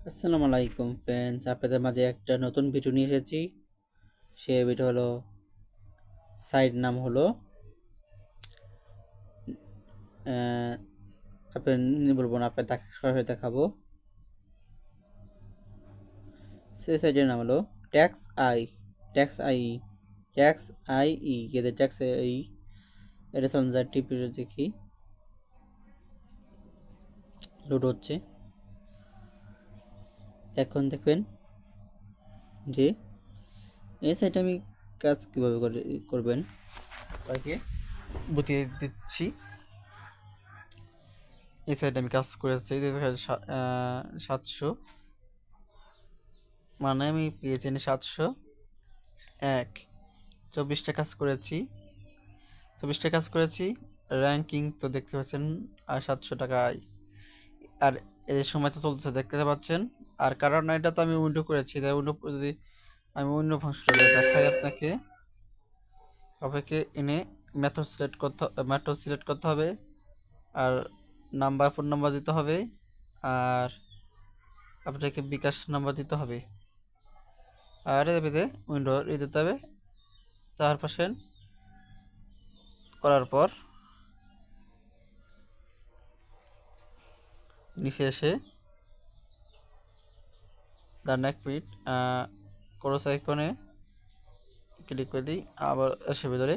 আসসালামু আলাইকুম ফ্রেন্ডস, আপনাদের মাঝে একটা নতুন ভিডিও নিয়ে এসেছি। সে ভিডিও হলো সাইট নাম হলো আহ, আপনি বলবো না, আপনার সরাসরি দেখাবো। সেই সাইটের নাম হলো tax I tax I tax I E এদের ট্যাক্স আই। এটা চলুন যা টিপি দেখি, লোড হচ্ছে। এখন দেখবেন যে এই সাইটে আমি কাজ কীভাবে করবেন তাকে বুঝিয়ে দিচ্ছি। এই সাইডে আমি কাজ করেছি 700, মানে আমি পেয়েছি 701। 24টা কাজ করেছি, 24টা কাজ করেছি। র্যাঙ্কিং তো দেখতে পাচ্ছেন, আর 700 টাকা আয়। আর এই সময় তো চলতেছে দেখতে পাচ্ছেন। আর কারণ এটা তো আমি উইন্ডো করেছি, তাই উইন্ডো যদি আমি উইন্ডো ফাংশনটা দেখাই আপনাকে, আপনাকে এনে মেথড সিলেক্ট করতে হবে, আর ফোন নাম্বার দিতে হবে, আর আপনাকে বিকাশ নাম্বার দিতে হবে, আর এতে উইন্ডো দিতে হবে। তার পাশে করার পর নিচে এসে দাঁড়ান 1 মিনিট, ক্রস আইকনে ক্লিক করে দিই, আবার এসে ভিতরে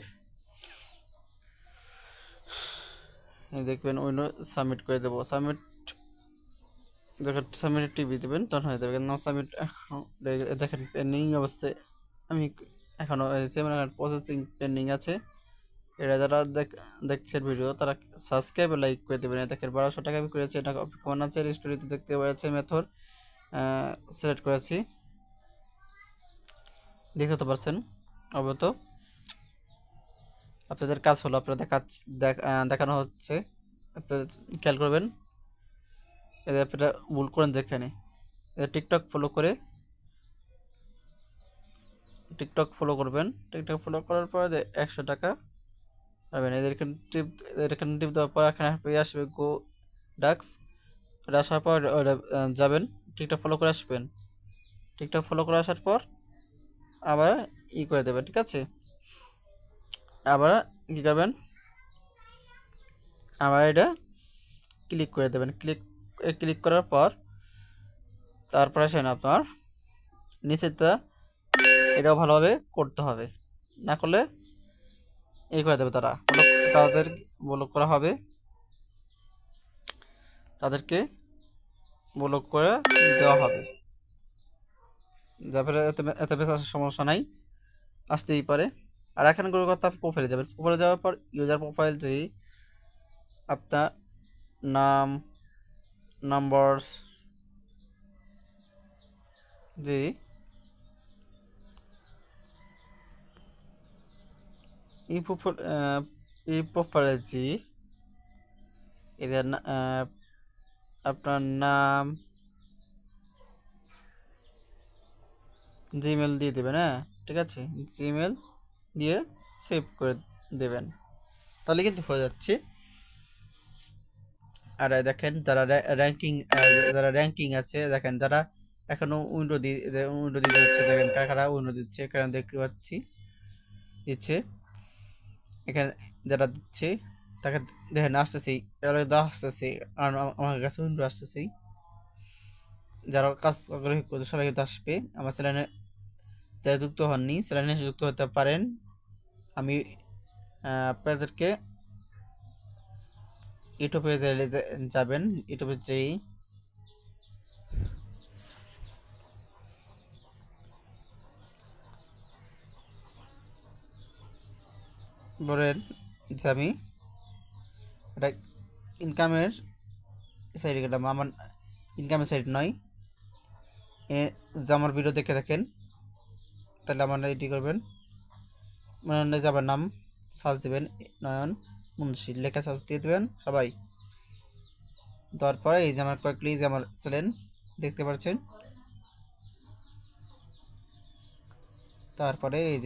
দেখবেন উইন্ডো সাবমিট করে দেবো। যখন সাবমিট টিভি দেবেন তখন হয়ে যাবে, কিন্তু সাবমিট এখন দেখেন পেন্ডিং অবস্থায় আমি এখনও প্রসেসিং পেন্ডিং আছে। এরা যারা দেখছেন ভিডিও তারা সাবস্ক্রাইব লাইক করে দেবেন। দেখেন 1200 টাকা আমি করেছি, এটা কমান আছে স্টোরিতে দেখতে পাচ্ছি। মেথড সিলেক্ট করেছি, দেখতে তো পারছেন অবত। আপনাদের কাজ হলো আপনারা দেখানো হচ্ছে, আপনাদের খেয়াল করবেন। এদের আপনারা ভুল করেন যেখানে, এদের টিকটক ফলো করবেন। টিকটক ফলো করার পরে 100 টাকা পাবেন। এখানে টিপ দেওয়ার পর এখানে আসবে গো ডাক্স। এটা আসার পর যাবেন, টিকটক ফলো করে আসবেন। টিকটক ফলো করে আসার পর আবার করে দেবেন, ঠিক আছে। আবার কী করবেন, আবার এটা ক্লিক করে দেবেন। ক্লিক করার পর তারপর আসেন আপনার নিচেরটা, এটাও ভালোভাবে করতে হবে, না করলে করে দেবে তারা। তাদের ব্লক করা হবে, তাদেরকে ব্লক করে দেওয়া হবে। তারপরে এতে বেশ আসার সমস্যা নাই, আসতেই পারে। আর এখানে কোনো কথা প্রোফাইলে যাবেন। প্রোফাইলে যাওয়ার পর ইউজার প্রোফাইল যেই আপনার নাম, নাম্বার, যে এই প্রোফাইলে যে এদের আপনার নাম, জিমেল দিয়ে দেবেন। হ্যাঁ, ঠিক আছে, জিমেল দিয়ে সেভ করে দেবেন, তাহলে কিন্তু হয়ে যাচ্ছে। আর দেখেন যারা র্যাঙ্কিং আছে, দেখেন যারা এখনো উইন্ডো দিতে যাচ্ছে, দেখেন কারা কারা উইন্ডো দিচ্ছে, কারণ দেখতে পাচ্ছি দিচ্ছে। এখানে যারা দিচ্ছে তাকে দেখেন আসতেছেই, আসতেছে, আর আমার কাছে উইন্ডো আসতেছেই। যারা কাজ আগ্রহী করছে সবাই কিন্তু আসবে। আমার চ্যানেলে যারা যুক্ত হননি, চ্যানেলে যুক্ত হতে পারেন। আমি আপনাদেরকে ইউটিউবে যাবেন, ইউটিউবে যেই বলেন যে আমি এটা ইনকামের সাইডে গেলাম। আমার ইনকামের সাইড নয়, যে আমার ভিডিও দেখে থাকেন তাহলে আমার এটি করবেন। নয়নে যাবার নাম সার্চ দেবেন, নয়ন মুন্সি লেখা সার্চ দিয়ে দেবেন সবাই। দেওয়ার পরে এই যে আমার কয়েকটি যে আমার চ্যানেল দেখতে পাচ্ছেন। তারপরে এই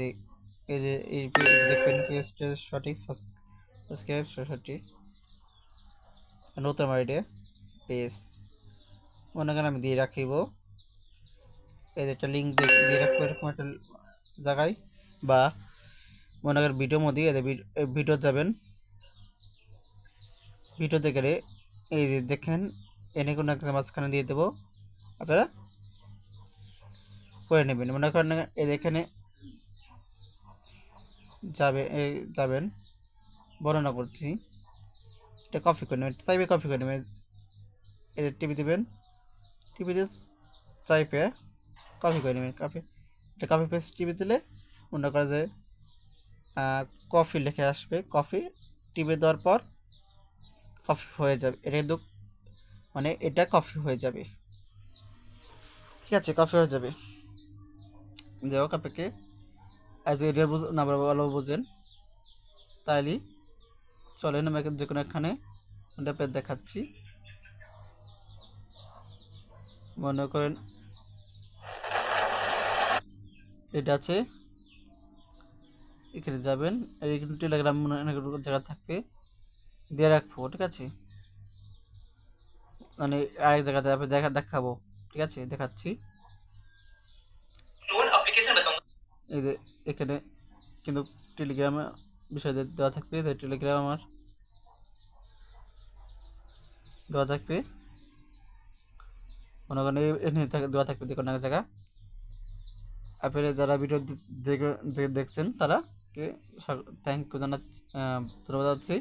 দেখবেন পেজটা সঠিক, সাবস্ক্রাইব 66 নতুন আমার পেজ। মনে করেন আমি দিয়ে রাখিব, এই যে একটা লিঙ্ক দিয়ে রাখবো এরকম একটা জায়গায়, বা মনে করেন ভিডিও মধ্যে ভিডিও যাবেন, ভিডিওতে গেলে এই যে দেখেন এনে কোনো একটা মাঝখানে দিয়ে দেবো, আপনারা করে নেবেন। মনে করেন এই যে এখানে যাবেন, বর্ণনা করছি, এটা কপি করে নেবেন, চাইবে কপি করে নেবেন, এটা টিপে দেবেন, টিপিতে চাইপে কপি করে নেবেন, এটা কপি পেস্ট টিপে দিলে মনে করা যায় কফি লিখে আসবে, কফি টিপে দেওয়ার পর কফি হয়ে যাবে, এটা কিন্তু মানে এটা কফি হয়ে যাবে, ঠিক আছে, কফি হয়ে যাবে। যাই হোক, আপনাকে আজ এটা না ভালো বুঝেন, তাইলে চলেন আমি যে কোনো এখানে আপনাদের দেখাচ্ছি। মনে করেন এটা আছে, এখানে যাবেন, এখানে টেলিগ্রাম অনেক জায়গা থাকবে, দিয়ে রাখবো, ঠিক আছে, মানে আরেক জায়গাতে আপনি দেখাবো, ঠিক আছে, দেখাচ্ছি। এই যে এখানে কিন্তু টেলিগ্রামে বিষয় দেওয়া থাকবে, টেলিগ্রাম আমার দেওয়া থাকবে, মনে করেন এখানে দেওয়া থাকবে যে কোনো এক জায়গা। আপনারা যারা ভিডিও দেখছেন তারা কে থ্যাংক ইউ জানাচ্ছি, ধন্যবাদ জানাচ্ছি।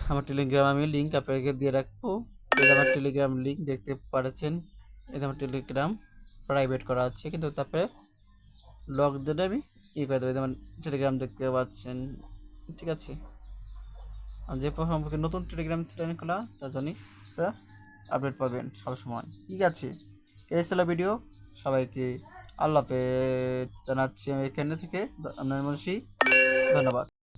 আমার টেলিগ্রাম আমি লিঙ্ক আপনাকে দিয়ে রাখবো, এই আমার টেলিগ্রাম লিঙ্ক দেখতে পাচ্ছেন, এই আমার টেলিগ্রাম প্রাইভেট করা আছে, কিন্তু তারপরে লগ দিলে আমি করে দেবো, যেমন টেলিগ্রাম দেখতে পাচ্ছেন, ঠিক আছে। আর যে সম্পর্কে নতুন টেলিগ্রাম চ্যানেল খোলা তার জন্য আপডেট পাবেন সবসময়, ঠিক আছে। এই ছিল ভিডিও, সবাইকে আল্লাহ হাফেজ জানাচ্ছি আমি এখানে থেকে, আপনার মনসি, ধন্যবাদ।